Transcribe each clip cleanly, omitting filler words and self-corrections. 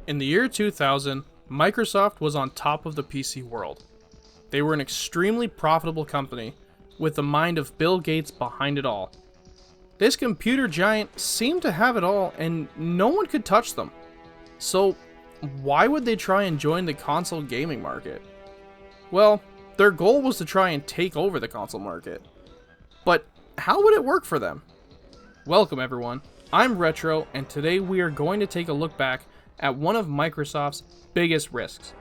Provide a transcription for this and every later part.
In the year 2000, Microsoft was on top of the PC world. They were an extremely profitable company, with the mind of Bill Gates behind it all. This computer giant seemed to have it all, and no one could touch them. So, why would they try and join the console gaming market? Well, their goal was to try and take over the console market. But how would it work for them? Welcome everyone, I'm Retro, and today we are going to take a look back at one of Microsoft's biggest risks.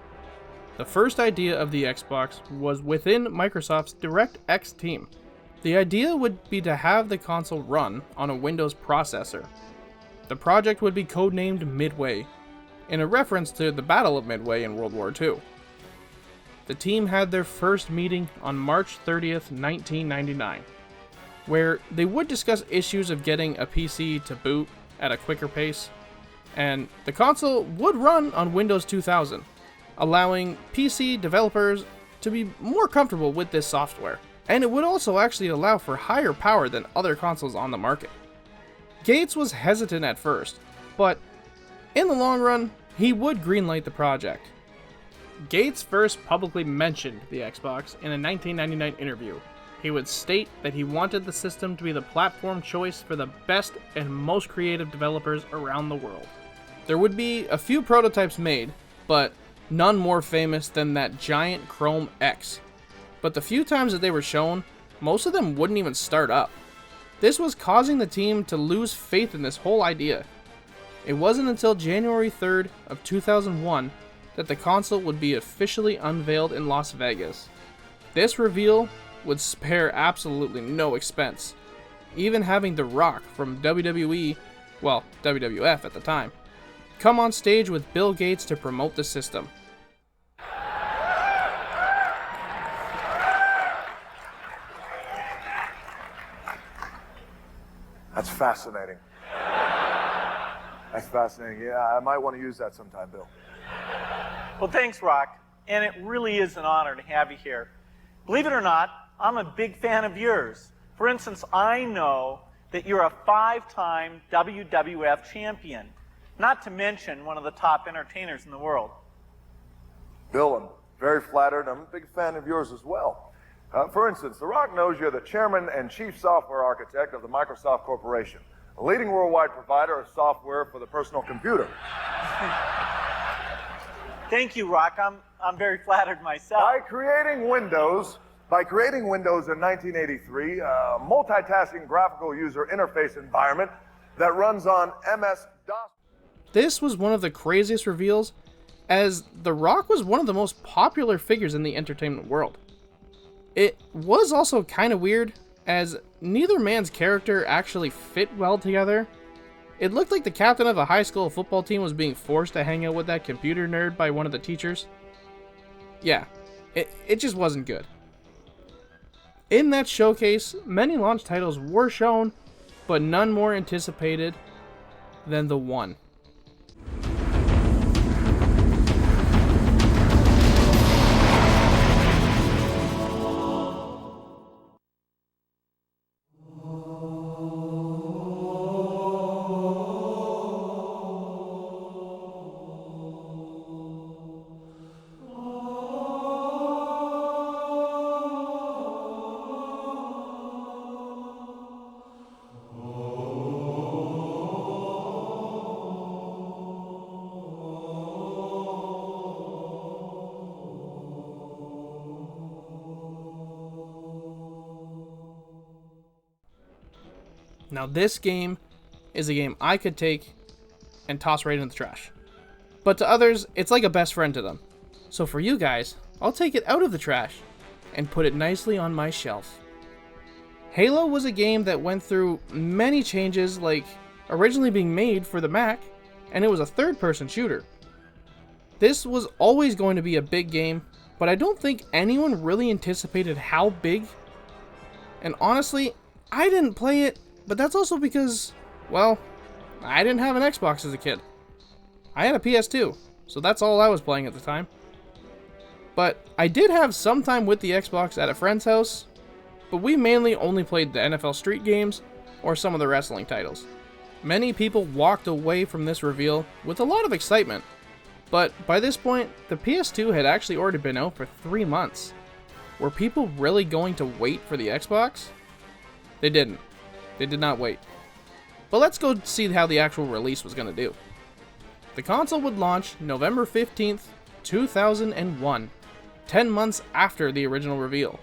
The first idea of the Xbox was within Microsoft's DirectX team. The idea would be to have the console run on a Windows processor. The project would be codenamed Midway, in a reference to the Battle of Midway in World War II. The team had their first meeting on March 30th, 1999, where they would discuss issues of getting a PC to boot at a quicker pace, and the console would run on Windows 2000, allowing PC developers to be more comfortable with this software, and it would also actually allow for higher power than other consoles on the market. Gates was hesitant at first, but in the long run, he would greenlight the project. Gates first publicly mentioned the Xbox in a 1999 interview. He would state that he wanted the system to be the platform choice for the best and most creative developers around the world. There would be a few prototypes made, but none more famous than that giant Chrome X. But the few times that they were shown, most of them wouldn't even start up. This was causing the team to lose faith in this whole idea. It wasn't until January 3rd of 2001 that the console would be officially unveiled in Las Vegas. This reveal would spare absolutely no expense, even having The Rock from WWE, well, WWF at the time, come on stage with Bill Gates to promote the system. That's fascinating. That's fascinating. Yeah, I might want to use that sometime, Bill. Well, thanks, Rock. And it really is an honor to have you here. Believe it or not, I'm a big fan of yours. For instance, I know that you're a 5-time WWF champion, not to mention one of the top entertainers in the world. Bill, I'm very flattered. I'm a big fan of yours as well. For instance, The Rock knows you're the chairman and chief software architect of the Microsoft Corporation, a leading worldwide provider of software for the personal computer. Thank you, Rock. I'm very flattered myself. By creating Windows in 1983, a multitasking graphical user interface environment that runs on MS-DOS. This was one of the craziest reveals, as The Rock was one of the most popular figures in the entertainment world. It was also kind of weird, as neither man's character actually fit well together. It looked like the captain of a high school football team was being forced to hang out with that computer nerd by one of the teachers. Yeah, it just wasn't good. In that showcase, many launch titles were shown, but none more anticipated than the one. Now this game is a game I could take and toss right in the trash. But to others, it's like a best friend to them. So for you guys, I'll take it out of the trash and put it nicely on my shelf. Halo was a game that went through many changes, like originally being made for the Mac, and it was a third-person shooter. This was always going to be a big game, but I don't think anyone really anticipated how big. And honestly, I didn't play it, but that's also because, well, I didn't have an Xbox as a kid. I had a PS2, so that's all I was playing at the time. But I did have some time with the Xbox at a friend's house, but we mainly only played the NFL Street games or some of the wrestling titles. Many people walked away from this reveal with a lot of excitement, But by this point, the PS2 had actually already been out for 3 months. Were people really going to wait for the Xbox? They didn't. They did not wait. But let's go see how the actual release was going to do. The console would launch November 15th, 2001, 10 months after the original reveal.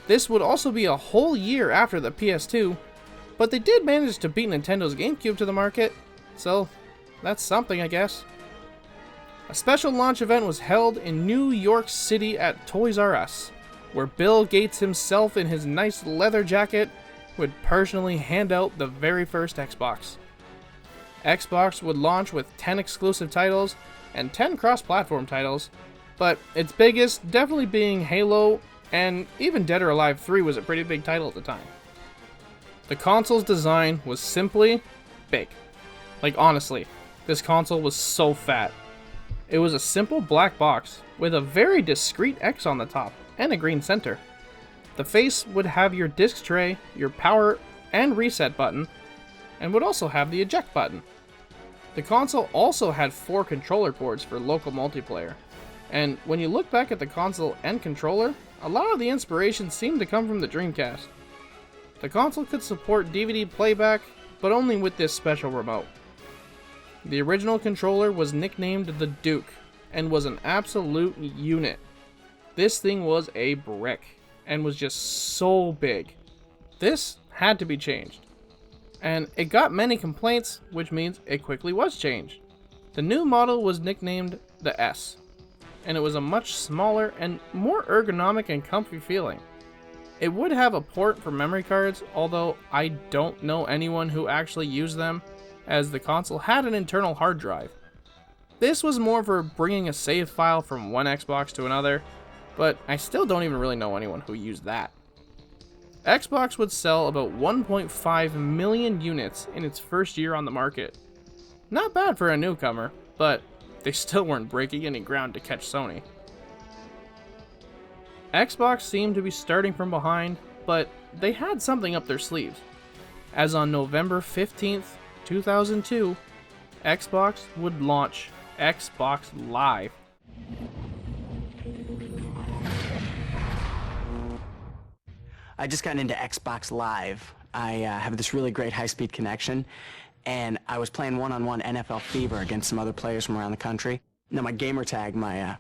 This would also be a whole year after the PS2, but they did manage to beat Nintendo's GameCube to the market, so that's something, I guess. A special launch event was held in New York City at Toys R Us, where Bill Gates himself in his nice leather jacket would personally hand out the very first Xbox. Xbox would launch with 10 exclusive titles and 10 cross-platform titles, but its biggest definitely being Halo, and even Dead or Alive 3 was a pretty big title at the time. The console's design was simply big. Like honestly, this console was so fat. It was a simple black box with a very discreet X on the top and a green center. The face would have your disc tray, your power and reset button, and would also have the eject button. The console also had 4 controller ports for local multiplayer, and when you look back at the console and controller, a lot of the inspiration seemed to come from the Dreamcast. The console could support DVD playback, but only with this special remote. The original controller was nicknamed the Duke, and was an absolute unit. This thing was a brick, and was just so big. This had to be changed. And it got many complaints, which means it quickly was changed. The new model was nicknamed the S, and it was a much smaller and more ergonomic and comfy feeling. It would have a port for memory cards, although I don't know anyone who actually used them, as the console had an internal hard drive. This was more for bringing a save file from one Xbox to another, but I still don't even really know anyone who used that. Xbox would sell about 1.5 million units in its first year on the market. Not bad for a newcomer, but they still weren't breaking any ground to catch Sony. Xbox seemed to be starting from behind, but they had something up their sleeves, as on November 15th, 2002, Xbox would launch Xbox Live. I just got into Xbox Live. I have this really great high-speed connection, and I was playing one-on-one NFL Fever against some other players from around the country. Now my gamer tag, my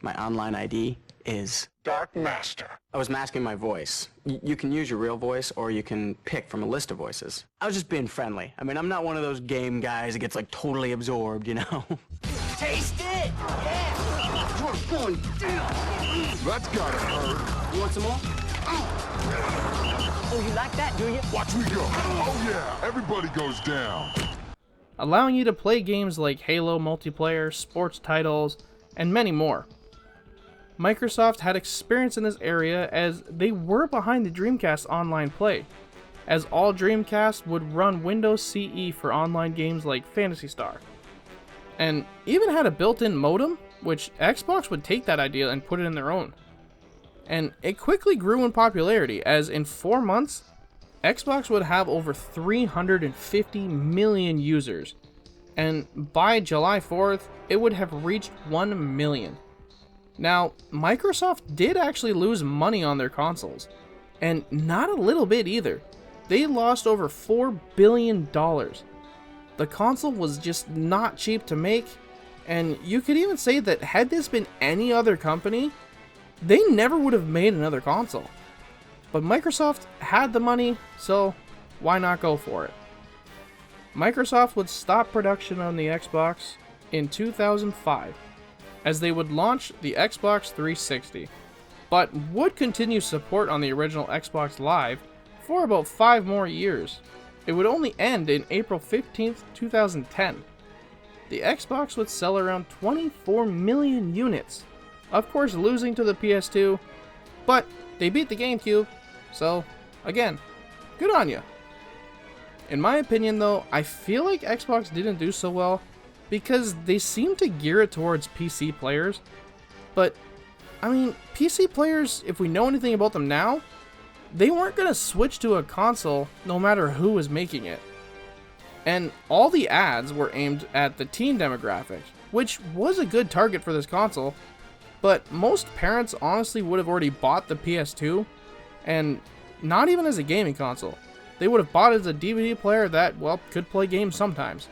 online ID is Dark Master. I was masking my voice. You can use your real voice, or you can pick from a list of voices. I was just being friendly. I mean, I'm not one of those game guys that gets like totally absorbed, you know? Taste it! Yeah! You're going down! That's gotta hurt. You want some more? Oh, you like that, do you? Watch me go. Oh yeah, everybody goes down. Allowing you to play games like Halo multiplayer, sports titles, and many more. Microsoft had experience in this area as they were behind the Dreamcast online play, as all Dreamcasts would run Windows CE for online games like Phantasy Star. And even had a built-in modem, which Xbox would take that idea and put it in their own. And it quickly grew in popularity, as in 4 months, Xbox would have over 350 million users, and by July 4th, it would have reached 1 million. Now, Microsoft did actually lose money on their consoles, and not a little bit either. They lost over $4 billion. The console was just not cheap to make, and you could even say that had this been any other company, they never would have made another console. But Microsoft had the money, so why not go for it? Microsoft would stop production on the Xbox in 2005, as they would launch the Xbox 360, but would continue support on the original Xbox Live for about 5 more years. It would only end in April 15th, 2010. The Xbox would sell around 24 million units, of course losing to the PS2, but they beat the GameCube, so again, good on ya. In my opinion though, I feel like Xbox didn't do so well because they seem to gear it towards PC players, but I mean, PC players, if we know anything about them now, they weren't going to switch to a console no matter who was making it. And all the ads were aimed at the teen demographic, which was a good target for this console, but most parents honestly would have already bought the PS2, and not even as a gaming console. They would have bought it as a DVD player that, well, could play games sometimes.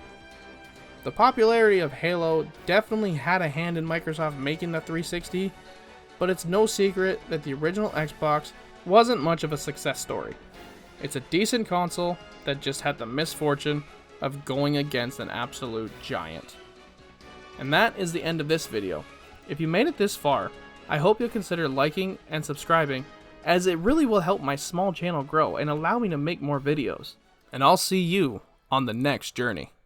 The popularity of Halo definitely had a hand in Microsoft making the 360, but it's no secret that the original Xbox wasn't much of a success story. It's a decent console that just had the misfortune of going against an absolute giant. And that is the end of this video. If you made it this far, I hope you'll consider liking and subscribing, as it really will help my small channel grow and allow me to make more videos. And I'll see you on the next journey.